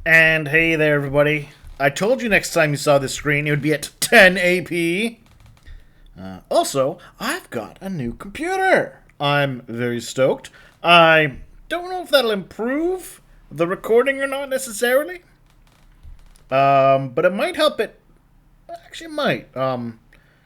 And hey there, everybody. I told you next time you saw this screen, it would be at 10 AP. Also, I've got a new computer. I'm very stoked. I don't know if that'll improve the recording or not necessarily. But it might help it. Actually, it might.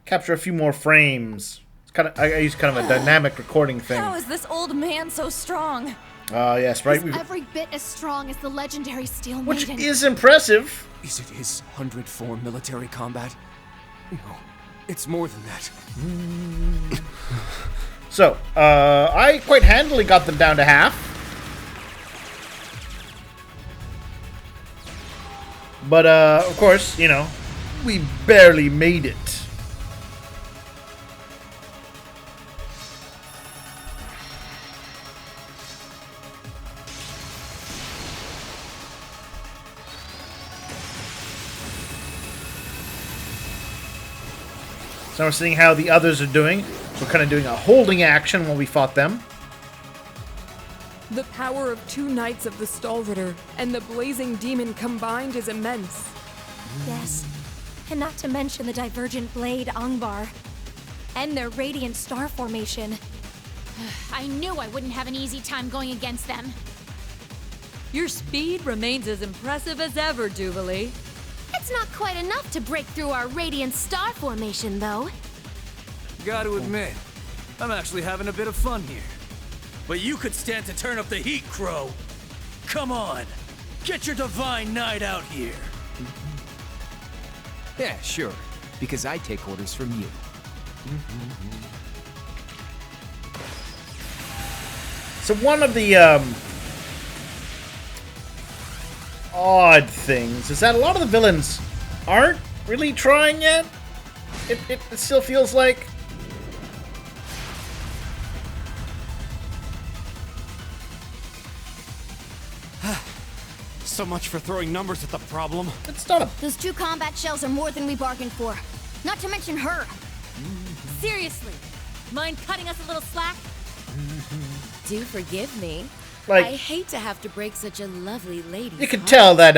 Capture a few more frames. It's kind of. I use kind of a dynamic recording thing. How is this old man so strong? Yes, right. He's every bit as strong as the legendary Steel Which Maiden. is impressive. Is it his 100 form military combat? No, it's more than that. So, I quite handily got them down to half. But, of course, you know, we barely made it. So we're seeing how the others are doing. We're kind of doing a holding action while we fought them. The power of two knights of the Stalritter and the blazing demon combined is immense. Yes, and not to mention the divergent blade Angbar and their radiant star formation. I knew I wouldn't have an easy time going against them. Your speed remains as impressive as ever, Jubilee. It's not quite enough to break through our radiant star formation, though. Gotta admit, I'm actually having a bit of fun here. But you could stand to turn up the heat, Crow. Come on, get your divine knight out here. Yeah, sure. Because I take orders from you. So one of the odd things is that a lot of the villains aren't really trying yet. It still feels like. So much for throwing numbers at the problem. It's not a. Those 2 combat shells are more than we bargained for. Not to mention her. Seriously, mind cutting us a little slack? Do forgive me. Like, I hate to have to break such a lovely lady. you can tell that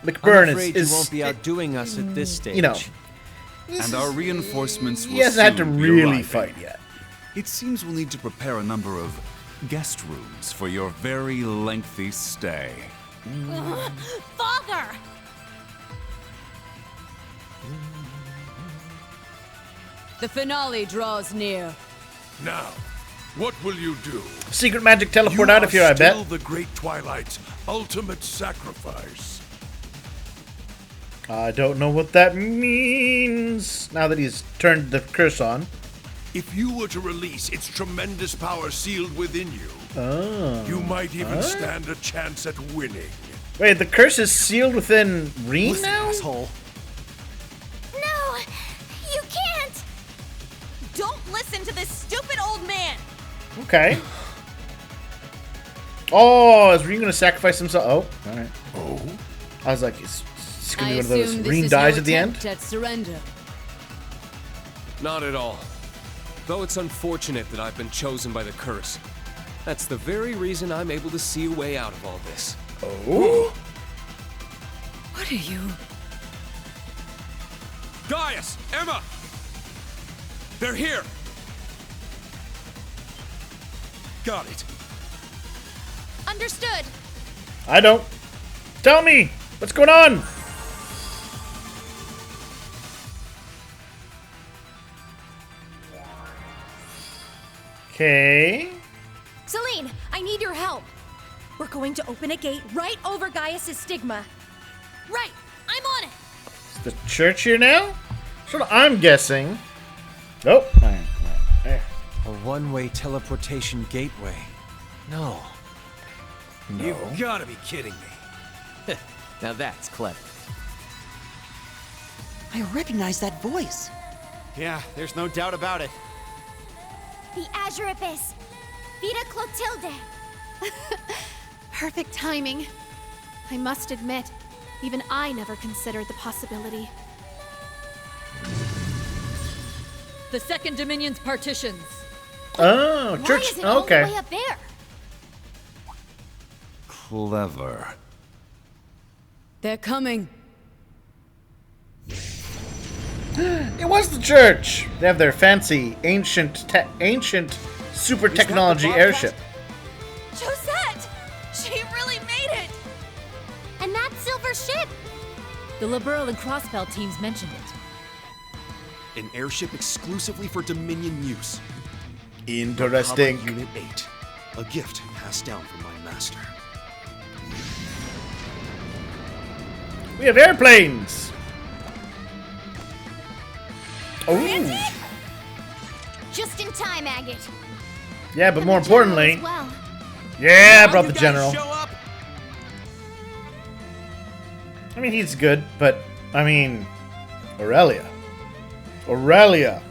McBurn I'm afraid is you won't be outdoing us at this stage. you know, And our reinforcements will he hasn't had to soon be really arriving. fight yet. It seems we'll need to prepare a number of guest rooms for your very lengthy stay. Father! The finale draws near. Now, what will you do? Secret magic teleport You out of here, I bet. still the Great Twilight's ultimate sacrifice. I don't know what that means. Now that he's turned the curse on. If you were to release its tremendous power sealed within you, Oh. you might even stand a chance at winning. Wait, the curse is sealed within Reen Listen, now? asshole. No! You can't! Don't listen to this stupid old man! Okay. Oh, is Reen gonna sacrifice himself? Oh, alright. Oh? I was like, it's gonna be I one of those. assume this Reen is dies no at the end? attempt at surrender. Not at all. Though it's unfortunate that I've been chosen by the curse. That's the very reason I'm able to see a way out of all this. Oh. What are you? Gaius! Emma! They're here! Got it. Understood. I don't. Tell me! What's going on? Okay. Celine, I need your help. We're going to open a gate right over Gaius' stigma. Right, I'm on it. Is the church here now? That's what I'm guessing. Nope. Alright, there. A one-way teleportation gateway. No. You've gotta be kidding me. Now that's clever. I recognize that voice. Yeah, there's no doubt about it. The Azure Abyss. Vita Clotilde. Perfect timing. I must admit, even I never considered the possibility. The Second Dominion's partitions. Oh, Why church. is it all the Okay. way up there? Clever. They're coming. It was the church. They have their fancy, ancient super technology airship. Josette! She really made it! And that silver ship! The Liberl and Crossbell teams mentioned it. An airship exclusively for Dominion use. Interesting. Combat Unit 8. A gift passed down from my master. We have airplanes. Oh. Just in time, Agate. Yeah, but And more the general importantly, as well. yeah, I Now brought you the guys general. show up? I mean, he's good, but I mean, Aurelia. Aurelia.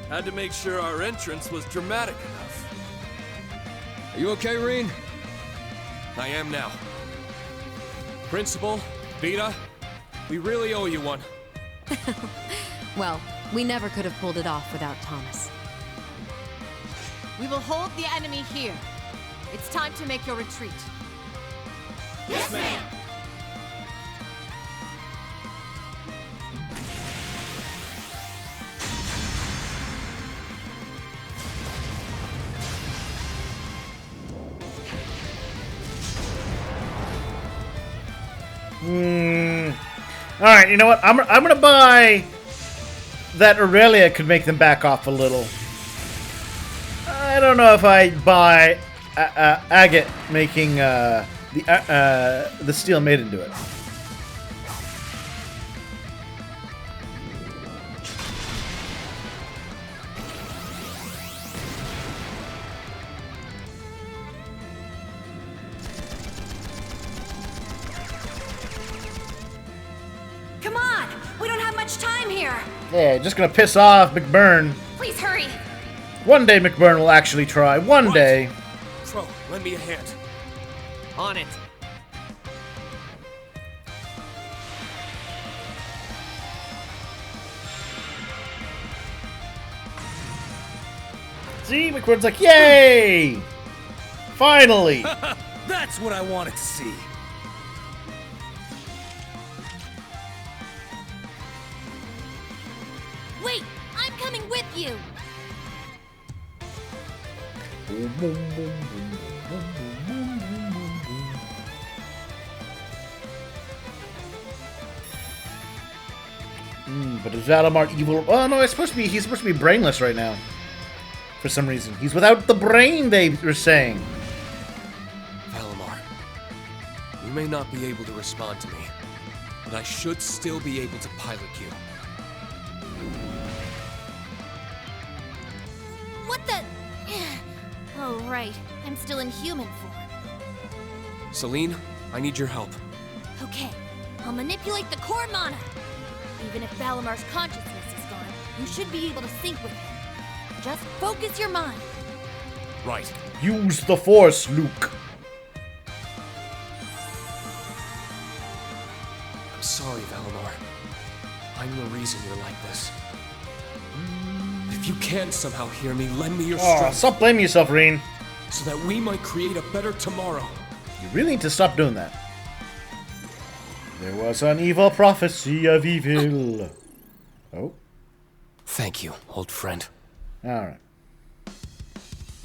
Had to make sure our entrance was dramatic enough. Are you okay, Reen? I am now. Principal, Vita, we really owe you one. Well, we never could have pulled it off without Thomas. We will hold the enemy here. It's time to make your retreat. Yes, ma'am! All right, you know what? I'm gonna buy that Aurelia could make them back off a little. I don't know if I buy Agate making the Steel Maiden do it. Come on! We don't have much time here! Yeah, just gonna piss off McBurn. Please hurry! One day McBurn will actually try. One day. Crow, lend me a hand. On it. See, McBurn's like, yay! Finally! That's what I wanted to see. Wait! I'm coming with you! But is Valimar evil? Oh no, he's supposed to be brainless right now. For some reason. He's without the brain, they were saying. Valimar, you may not be able to respond to me, but I should still be able to pilot you. What the... Oh, right. I'm still in human form. Celine, I need your help. Okay, I'll manipulate the core mana. Even if Valimar's consciousness is gone, you should be able to sync with him. Just focus your mind. Right. Use the Force, Luke. I'm sorry, Valimar. I'm the reason you're like this. If you can't somehow hear me, lend me your Oh, strength. stop blaming yourself, Reen. So that we might create a better tomorrow. You really need to stop doing that. There was an evil prophecy of evil. Oh. Thank you, old friend. Alright.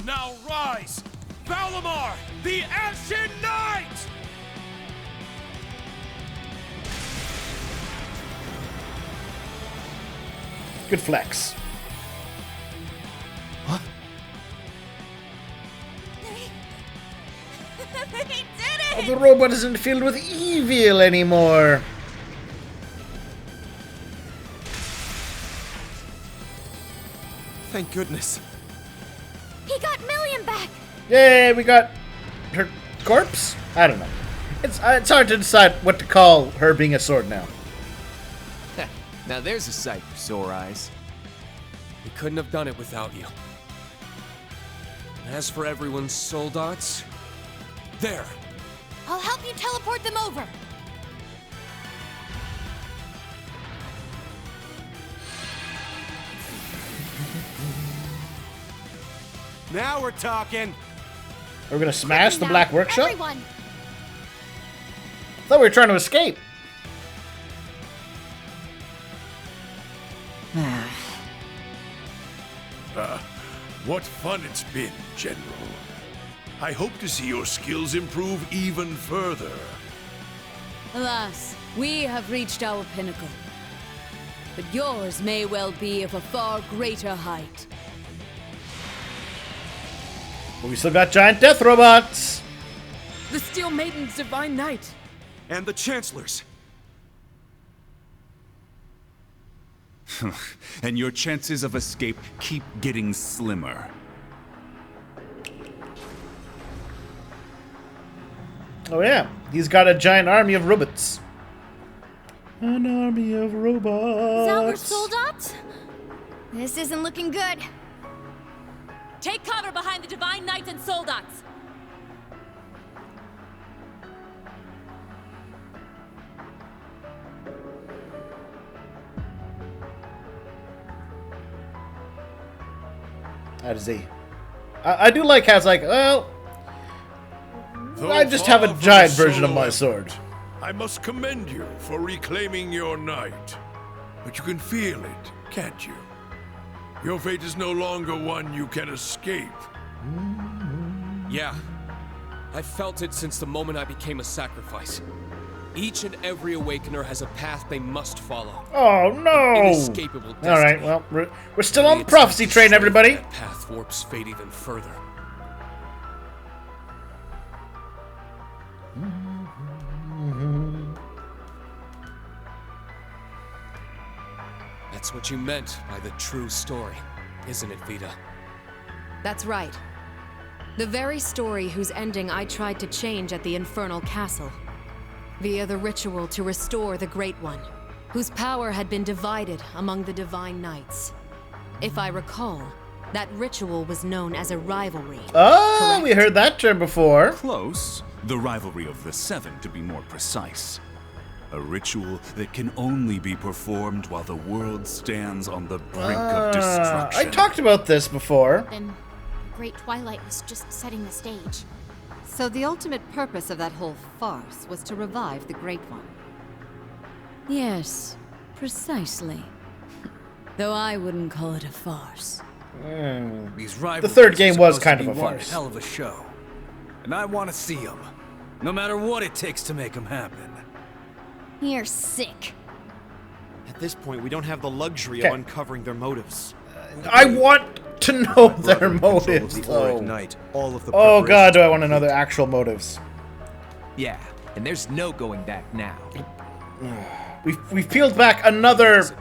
Now rise! Valimar, the Ashen Knight! Good flex. What? They did it! The robot isn't filled with evil anymore. Thank goodness. He got Million back! Yay, we got her corpse? I don't know. It's hard to decide what to call her being a sword now. Now there's a sight for sore eyes. We couldn't have done it without you. And as for everyone's soul dots, there. I'll help you teleport them over. Now we're talking. We're gonna smash the Black Workshop? Everyone! Thought we were trying to escape. What fun it's been, General. I hope to see your skills improve even further. Alas, we have reached our pinnacle. But yours may well be of a far greater height. But we still got giant death robots. The Steel Maiden's Divine Knight. And the Chancellor's. And your chances of escape keep getting slimmer. Oh yeah, he's got a giant army of robots. An army of robots. Zauber Soldats? This isn't looking good. Take cover behind the Divine Knights and Soldats. That is I do like how it's like, well, I just have a giant version of my sword. I must commend you for reclaiming your knight. But you can feel it, can't you? Your fate is no longer one you can escape. Yeah. I've felt it since the moment I became a sacrifice. Each and every Awakener has a path they must follow. Oh no! Inescapable destiny. All right, well, we're still on the prophecy train, everybody. That path warps fate even further. That's what you meant by the true story, isn't it, Vita? That's right. The very story whose ending I tried to change at the Infernal Castle. Via the ritual to restore the Great One, whose power had been divided among the Divine Knights. If I recall, that ritual was known as a rivalry. Oh, correct? We heard that term before. Close. The rivalry of the Seven, to be more precise. A ritual that can only be performed while the world stands on the brink of destruction. I talked about this before. Then the Great Twilight was just setting the stage. So the ultimate purpose of that whole farce was to revive the Great One. Yes, precisely. Though I wouldn't call it a farce. These The third game was kind of a one farce. hell of a show. And I want to see them. No matter what it takes to make them happen. You're sick. At this point, we don't have the luxury Okay. of uncovering their motives. I want to know their motives, The though. Auric Knight, all of the Oh god, do I preparations- want to know their actual motives. Yeah, and there's no going back now. We've peeled back another step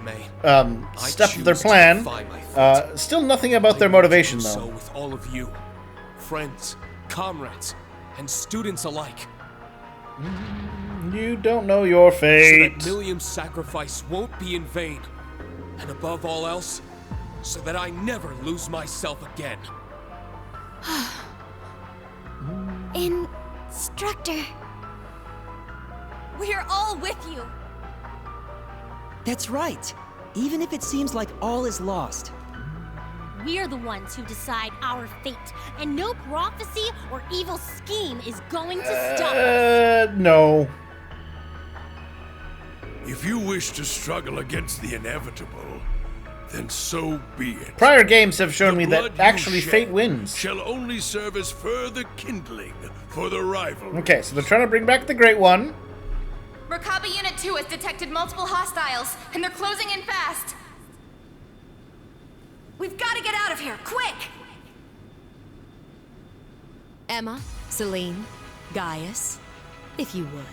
of their choose to plan. defy my fate. Still nothing about their motivation, So though. with all of you, friends, comrades, and students alike. You don't know your So fate. that Millium's sacrifice won't be in vain. And above all else, so that I never lose myself again. Instructor. We're all with you. That's right. Even if it seems like all is lost. We're the ones who decide our fate, and no prophecy or evil scheme is going to stop us. No. If you wish to struggle against the inevitable, then so be it. Prior games have shown me Blood that you actually shed fate wins. Shall only serve as further kindling for the rivalry. Okay, so they're trying to bring back the Great One. Merkaba Unit 2 has detected multiple hostiles, and they're closing in fast. We've got to get out of here, quick! Emma, Celine, Gaius, if you would.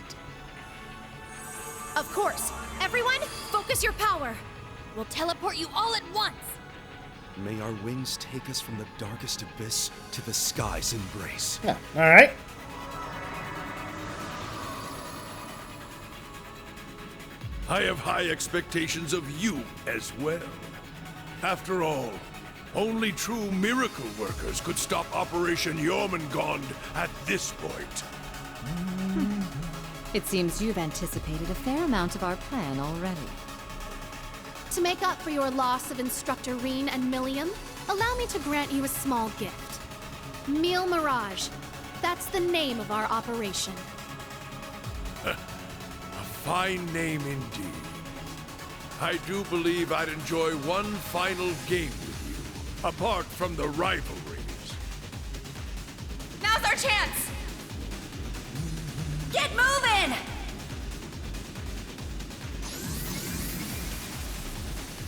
Of course. Everyone, focus your power. We'll teleport you all at once. May our wings take us from the darkest abyss to the sky's embrace. Yeah, alright. I have high expectations of you as well. After all, only true miracle workers could stop Operation Jormungand at this point. It seems you've anticipated a fair amount of our plan already. To make up for your loss of Instructor Reen and Millium, allow me to grant you a small gift. Meal Mirage. That's the name of our operation. fine name indeed. I do believe I'd enjoy one final game with you, apart from the rivalries. Now's our chance! Get moving!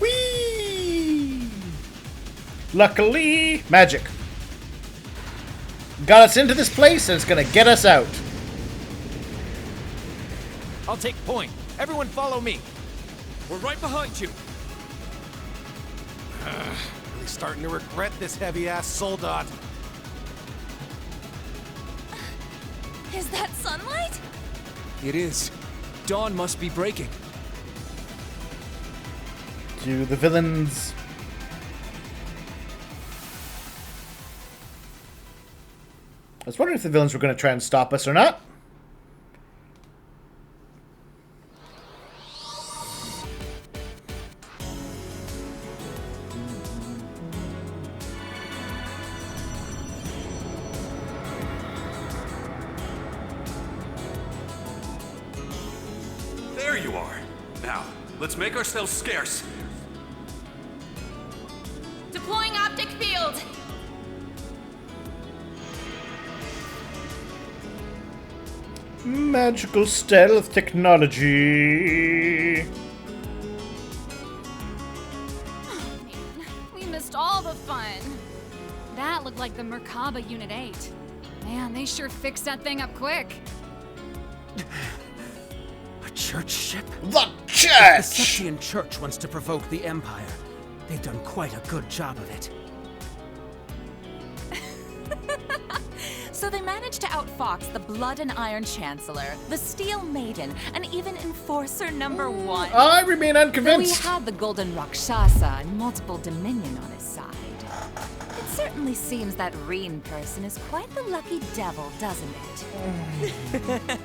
Whee! Luckily, magic. Got us into this place, and it's gonna get us out. I'll take point. Everyone follow me. We're right behind you. Really starting to regret this heavy-ass soldat. Is that sunlight? It is. Dawn must be breaking. To the villains. I was wondering if the villains were going to try and stop us or not. There you are. Now, let's make ourselves scarce. Deploying optic field! Magical stealth technology. We missed all the fun. That looked like the Merkaba Unit 8. Man, they sure fixed that thing up quick. A church ship? The church! The Septian Church wants to provoke the Empire. They've done quite a good job of it. So they managed to outfox the Blood and Iron Chancellor, the Steel Maiden, and even Enforcer number 1. I remain unconvinced. Though he had the Golden Rakshasa and multiple Dominion on his side. It certainly seems that Reen person is quite the lucky devil, doesn't it?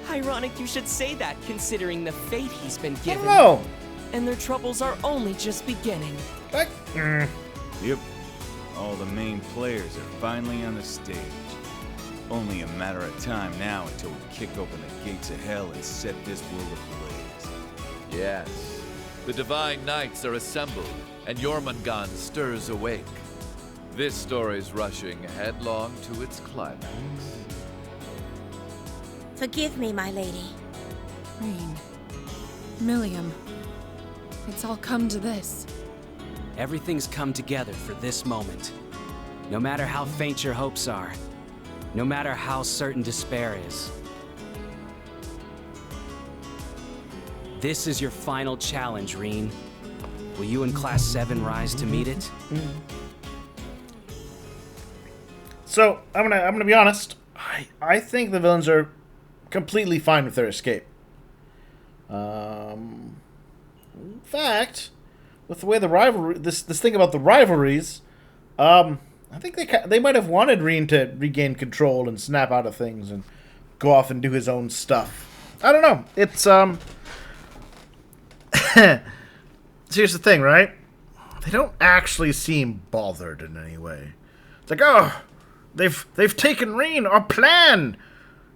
Ironic you should say that, considering the fate he's been given. No. And their troubles are only just beginning. Yep. All the main players are finally on the stage. Only a matter of time now until we kick open the gates of hell and set this world ablaze. Yes. The Divine Knights are assembled, and Jormungand stirs awake. This story's rushing headlong to its climax. Forgive me, my lady. Reen. Milliam. It's all come to this. Everything's come together for this moment. No matter how faint your hopes are, no matter how certain despair is. This is your final challenge, Reen. Will you and Class 7 rise to meet it? So I'm gonna be honest. I think the villains are completely fine with their escape. In fact, with the way the rivalry, this thing about the rivalries, I think they might have wanted Reen to regain control and snap out of things and go off and do his own stuff. I don't know. It's So here's the thing, right? They don't actually seem bothered in any way. It's like, oh, they've taken Reen, our plan.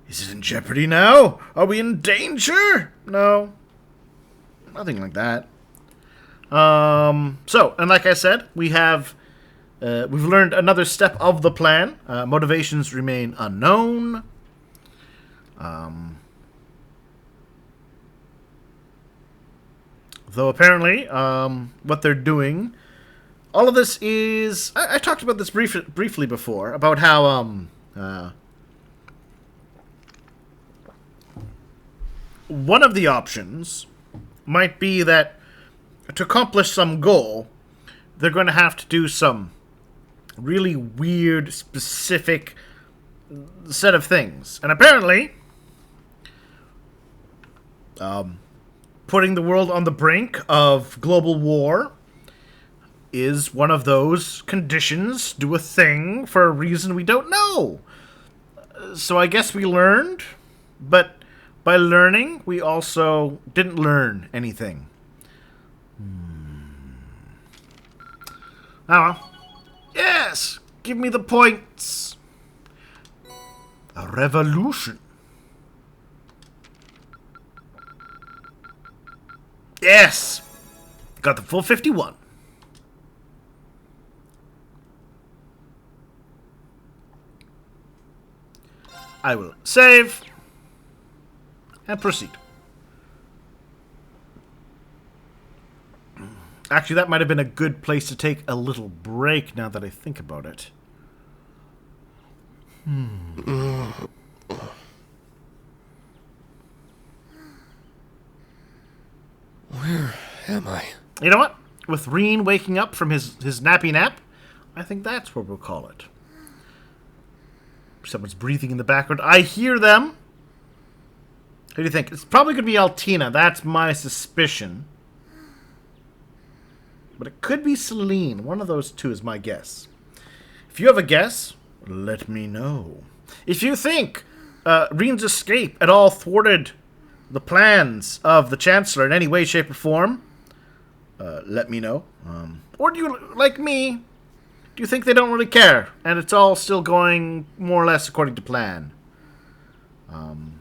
Is it in jeopardy now? Are we in danger? No. Nothing like that. So, and like I said, we've learned another step of the plan. Motivations remain unknown. Though apparently, what they're doing, all of this is... I talked about this briefly before, about how, one of the options might be that to accomplish some goal, they're going to have to do some really weird, specific set of things. And apparently, putting the world on the brink of global war is one of those conditions. Do a thing for a reason we don't know. So I guess we learned, but by learning, we also didn't learn anything. Oh well. Yes! Give me the points! A revolution. Yes! Got the full 51. I will save and proceed. Actually, that might have been a good place to take a little break now that I think about it. Where am I? You know what? With Reen waking up from his nappy nap, I think that's what we'll call it. Someone's breathing in the background. I hear them. Who do you think? It's probably going to be Altina. That's my suspicion. But it could be Celine. One of those two is my guess. If you have a guess, let me know. If you think Reen's escape at all thwarted the plans of the Chancellor in any way, shape, or form, let me know. Or do you, like me, do you think they don't really care and it's all still going more or less according to plan? And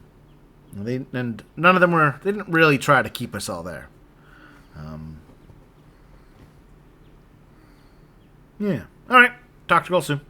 none of them they didn't really try to keep us all there. Yeah. Alright. Talk to you all soon.